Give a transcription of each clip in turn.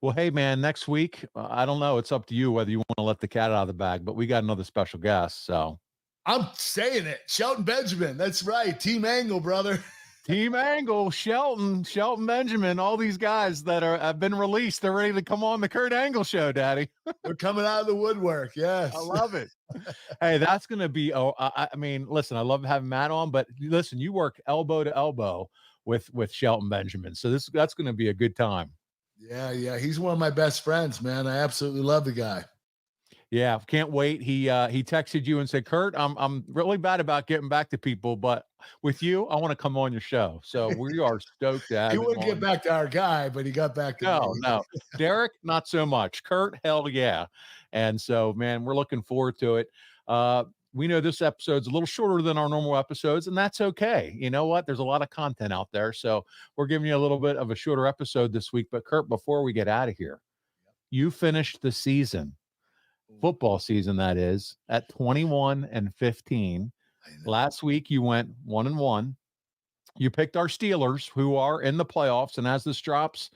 Well, hey, man, next week, I don't know. It's up to you whether you want to let the cat out of the bag, but we got another special guest. So, I'm saying it. Shelton Benjamin. That's right. Team Angle, brother. Team Angle, Shelton Benjamin, all these guys that have been released, they're ready to come on the Kurt Angle show, Daddy. They're coming out of the woodwork. I Yes. love it. Hey, that's going to be. Oh, I mean, listen, I love having Matt on, but listen, you work elbow to elbow with Shelton Benjamin, so that's going to be a good time. Yeah, yeah. He's one of my best friends, man. I absolutely love the guy. Yeah, can't wait. He texted you and said, "Kurt, I'm really bad about getting back to people, but with you, I want to come on your show." So we are stoked to He have him wouldn't get on. back to our guy, but he got back to No, me. no, Derek, not so much. Kurt, hell yeah. And so, man, we're looking forward to it. We know this episode's a little shorter than our normal episodes, and that's okay. You know what? There's a lot of content out there, so we're giving you a little bit of a shorter episode this week. But Kurt, before we get out of here, you finished the season, football season that is, at 21-15. Last week you went 1-1. You picked our Steelers, who are in the playoffs, and as this drops,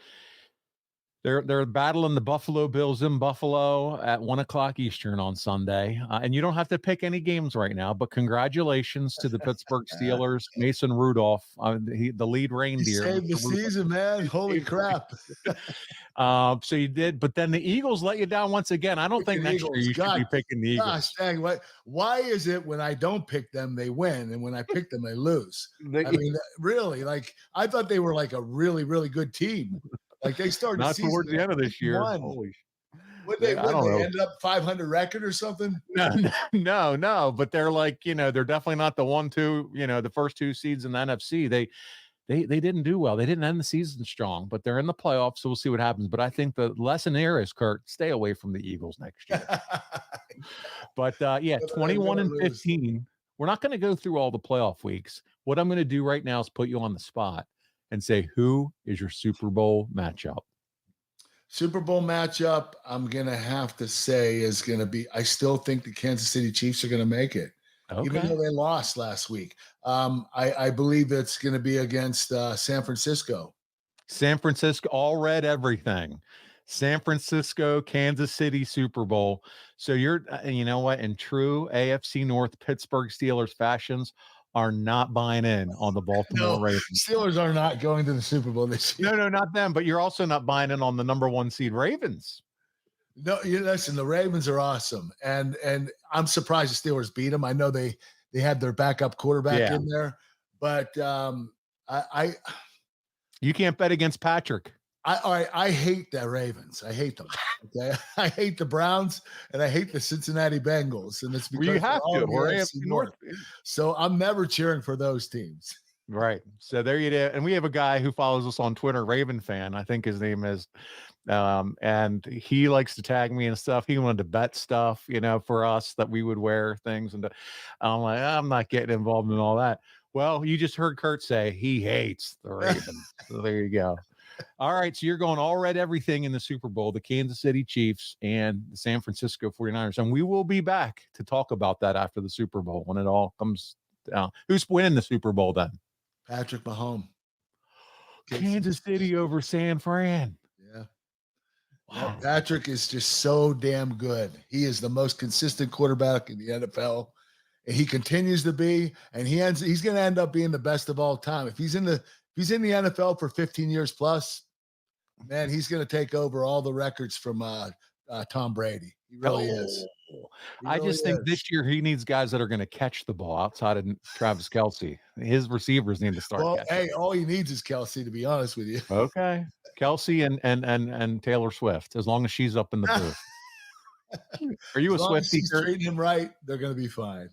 they're battling the Buffalo Bills in Buffalo at 1:00 Eastern on Sunday. And you don't have to pick any games right now, but congratulations to the Pittsburgh Steelers, Mason Rudolph, the lead He reindeer. saved the season, man. Holy crap. So you did, but then the Eagles let you down once again. I don't think Freaking next year Eagles. you should be God, picking the gosh, Eagles. dang, why is it when I don't pick them, they win, and when I pick them, they lose? I mean, really, like I thought they were like a really, really good team. Like they started the Not season towards the end of this year. one. Holy, Would I don't they know. end up 500 record or something? No, but they're like, they're definitely not the 1-2, the first two seeds in the NFC. They didn't do well. They didn't end the season strong, but they're in the playoffs, so we'll see what happens. But I think the lesson here is, Kurt, stay away from the Eagles next year. But yeah, 21-15. We're not going to go through all the playoff weeks. What I'm going to do right now is put you on the spot and say, who is your Super Bowl matchup? Super Bowl matchup, I'm gonna have to say is gonna be. I still think the Kansas City Chiefs are gonna make it, even Okay. though they lost last week. I believe it's gonna be against San Francisco. San Francisco, all red everything. San Francisco, Kansas City Super Bowl. So you know what? In true AFC North Pittsburgh Steelers fashions, are not buying in on the Baltimore No, Ravens. Steelers are not going to the Super Bowl this year. No, not them, but you're also not buying in on the number 1 seed Ravens. No, you listen. The Ravens are awesome, and I'm surprised the Steelers beat them. I know they had their backup quarterback in there, but I you can't bet against Patrick. I hate the Ravens. I hate them. Okay, I hate the Browns and I hate the Cincinnati Bengals, and it's because you have to. We're AFC North. So I'm never cheering for those teams. Right. So there you go. And we have a guy who follows us on Twitter, Raven fan. I think his name is. And he likes to tag me and stuff. He wanted to bet stuff, for us that we would wear things. And I'm like, I'm not getting involved in all that. Well, you just heard Kurt say he hates the Ravens. So there you go. All right. So you're going all red everything in the Super Bowl, the Kansas City Chiefs and the San Francisco 49ers. And we will be back to talk about that after the Super Bowl when it all comes down. Who's winning the Super Bowl then? Patrick Mahomes. Kansas City over San Fran. Yeah. Wow. Patrick is just so damn good. He is the most consistent quarterback in the NFL. And he continues to be, and he's going to end up being the best of all time. If he's in the NFL for 15 years plus, man, he's going to take over all the records from Tom Brady. He really is. I just think this year he needs guys that are going to catch the ball outside of Travis Kelce. His receivers need to start. Well, hey, all he needs is Kelce, to be honest with you. Okay, Kelce and Taylor Swift, as long as she's up in the booth. Are you a Swiftie? Treating him right, they're going to be fine.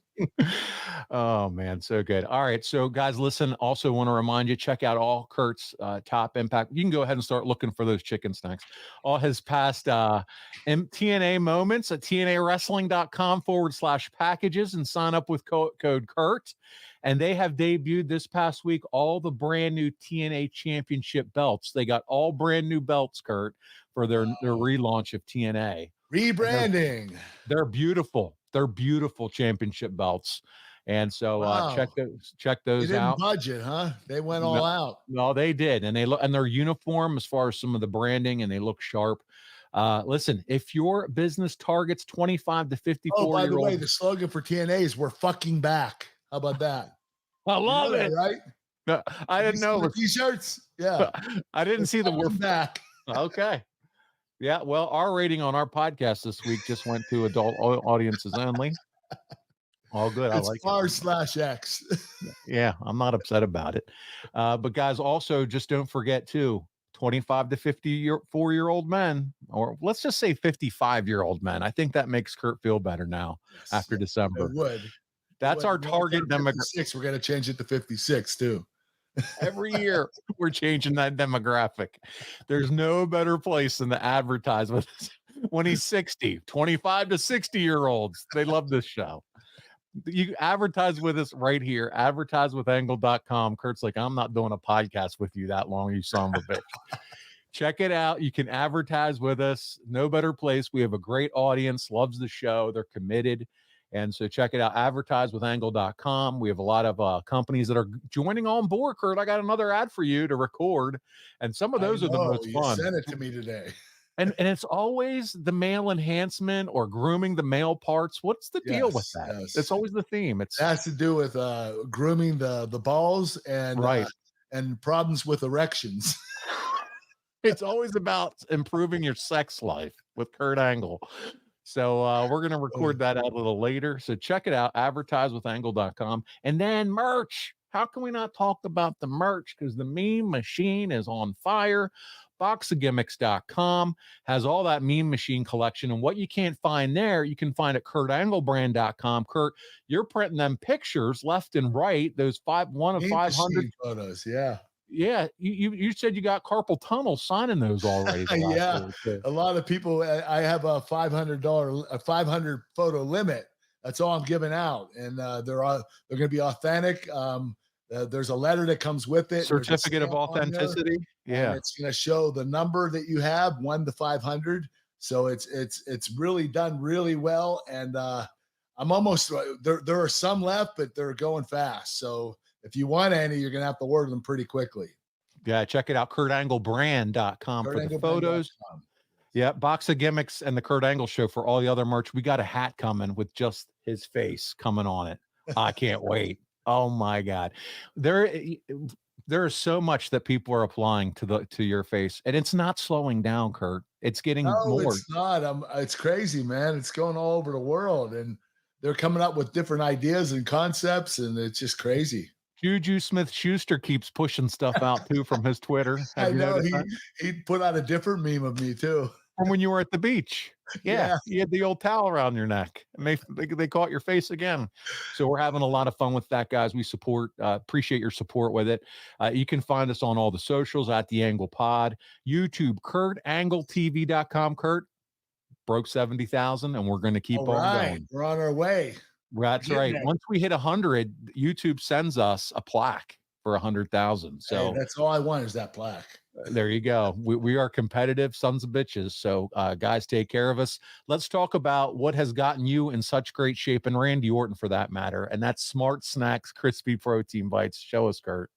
Oh man, so good. All right, so guys, listen. Also, want to remind you, check out all Kurt's top impact. You can go ahead and start looking for those chicken snacks. All his past TNA moments at TNAWrestling.com/packages and sign up with code Kurt. And they have debuted this past week all the brand new TNA Championship belts. They got all brand new belts, Kurt, for their relaunch of TNA. Rebranding. They're beautiful. They're beautiful championship belts. And so Wow. check They those didn't out. budget, huh? They went No, all out. no, they did, and they look and their uniform as far as some of the branding, and they look sharp. Listen, if your business targets 25 to Oh, 54 by the year way, old, the slogan for TNA is "We're fucking back." How about that? I You know love that, it. right? I Have you didn't seen know. the t-shirts? Yeah. I didn't We're see the word. fucking back. Okay. Yeah. Well, our rating on our podcast this week just went to adult audiences only. All good. I It's like it. r/x. Yeah, I'm not upset about it. But guys, also just don't forget too, 25 to 54-year-old men, or let's just say 55-year-old men. I think that makes Kurt feel better now Yes, after yes, December. it would. It That's would. our When we target turn demographic. 56, we're gonna change it to 56 too. Every year we're changing that demographic. There's no better place than to advertise with when he's 60, 25 to 60-year-olds. They love this show. You advertise with us right here, advertisewithangle.com. Kurt's like, I'm not doing a podcast with you that long, you son of a bitch. Check it out. You can advertise with us. No better place. We have a great audience, loves the show. They're committed. And so check it out, advertisewithangle.com. We have a lot of companies that are joining on board, Kurt. I got another ad for you to record. And some of I those are the know, most you fun. sent it to me today. And it's always the male enhancement or grooming the male parts. What's the deal with Yes, that? yes. It's always the theme. It has to do with grooming the balls Right. and problems with erections. It's always about improving your sex life with Kurt Angle. So we're going to record that out a little later. So check it out, advertisewithangle.com. And then merch. How can we not talk about the merch? Because the meme machine is on fire. Boxofgimmicks.com has all that meme machine collection. And what you can't find there, you can find at kurtanglebrand.com. Kurt, you're printing them pictures left and right. Those one of Meme 500 machine photos, yeah. Yeah, you said you got carpal tunnel signing those already. Yeah, a lot of people. I have a $500 photo limit. That's all I'm giving out, and they're going to be authentic. There's a letter that comes with it. Certificate of authenticity. Yeah, it's going to show the number that you have, 1 to 500. So it's really done really well, and I'm almost there. There are some left, but they're going fast. So if you want any, you're going to have to order them pretty quickly. Yeah, check it out, kurtanglebrand.com for the photos. Yeah, Box of Gimmicks and the Kurt Angle Show for all the other merch. We got a hat coming with just his face coming on it. I can't wait. Oh my God. There is so much that people are applying to your face, and it's not slowing down, Kurt. It's getting more. It's not. It's crazy, man. It's going all over the world, and they're coming up with different ideas and concepts, and it's just crazy. Juju Smith-Schuster keeps pushing stuff out too from his Twitter. I know he put out a different meme of me too. From when you were at the beach. Yeah. You had the old towel around your neck, and they caught your face again. So we're having a lot of fun with that, guys. We appreciate your support with it. You can find us on all the socials at The Angle Pod, YouTube, KurtAngleTV.com. Kurt broke 70,000, and we're going to keep on going. We're on our way. That's right. Once we hit 100, YouTube sends us a plaque for 100,000. So that's all I want is that plaque. There you go. We are competitive sons of bitches. So guys, take care of us. Let's talk about what has gotten you in such great shape, and Randy Orton for that matter. And that's Smart Snacks Crispy Protein Bites. Show us, Kurt.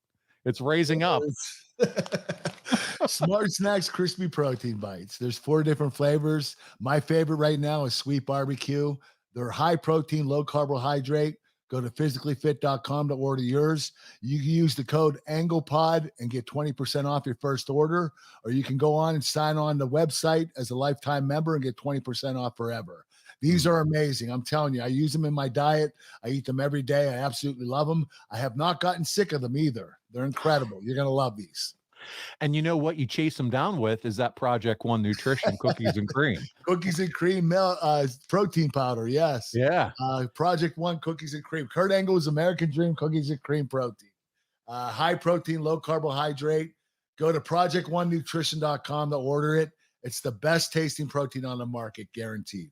It's raising up. Smart Snacks Crispy Protein Bites. There's 4 different flavors. My favorite right now is sweet barbecue. They're high protein, low carbohydrate. Go to physicallyfit.com to order yours. You can use the code AnglePod and get 20% off your first order, or you can go on and sign on the website as a lifetime member and get 20% off forever. These are amazing. I'm telling you, I use them in my diet. I eat them every day. I absolutely love them. I have not gotten sick of them either. They're incredible. You're going to love these. And you know what you chase them down with is that Project One Nutrition cookies and cream. Cookies and cream protein powder, yes. Yeah. Project One cookies and cream. Kurt Angle's American Dream cookies and cream protein. High protein, low carbohydrate. Go to project1nutrition.com to order it. It's the best tasting protein on the market, guaranteed.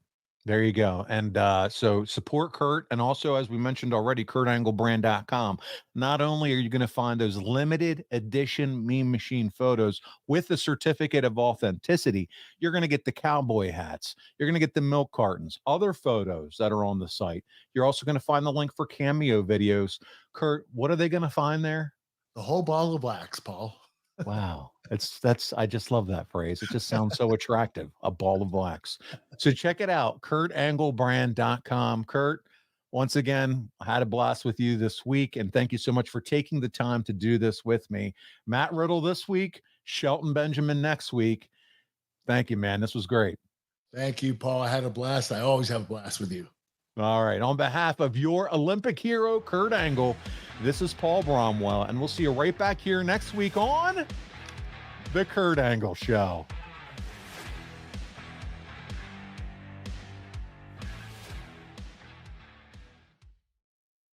There you go. And so support Kurt. And also, as we mentioned already, KurtAngleBrand.com. Not only are you going to find those limited edition Mean Machine photos with the certificate of authenticity, you're going to get the cowboy hats. You're going to get the milk cartons, other photos that are on the site. You're also going to find the link for cameo videos. Kurt, what are they going to find there? The whole ball of wax, Paul. Wow. I just love that phrase. It just sounds so attractive. A ball of wax. So check it out. KurtAngleBrand.com. Kurt, once again, I had a blast with you this week. And thank you so much for taking the time to do this with me. Matt Riddle this week, Shelton Benjamin next week. Thank you, man. This was great. Thank you, Paul. I had a blast. I always have a blast with you. All right. On behalf of your Olympic hero, Kurt Angle, this is Paul Bromwell, and we'll see you right back here next week on The Kurt Angle Show.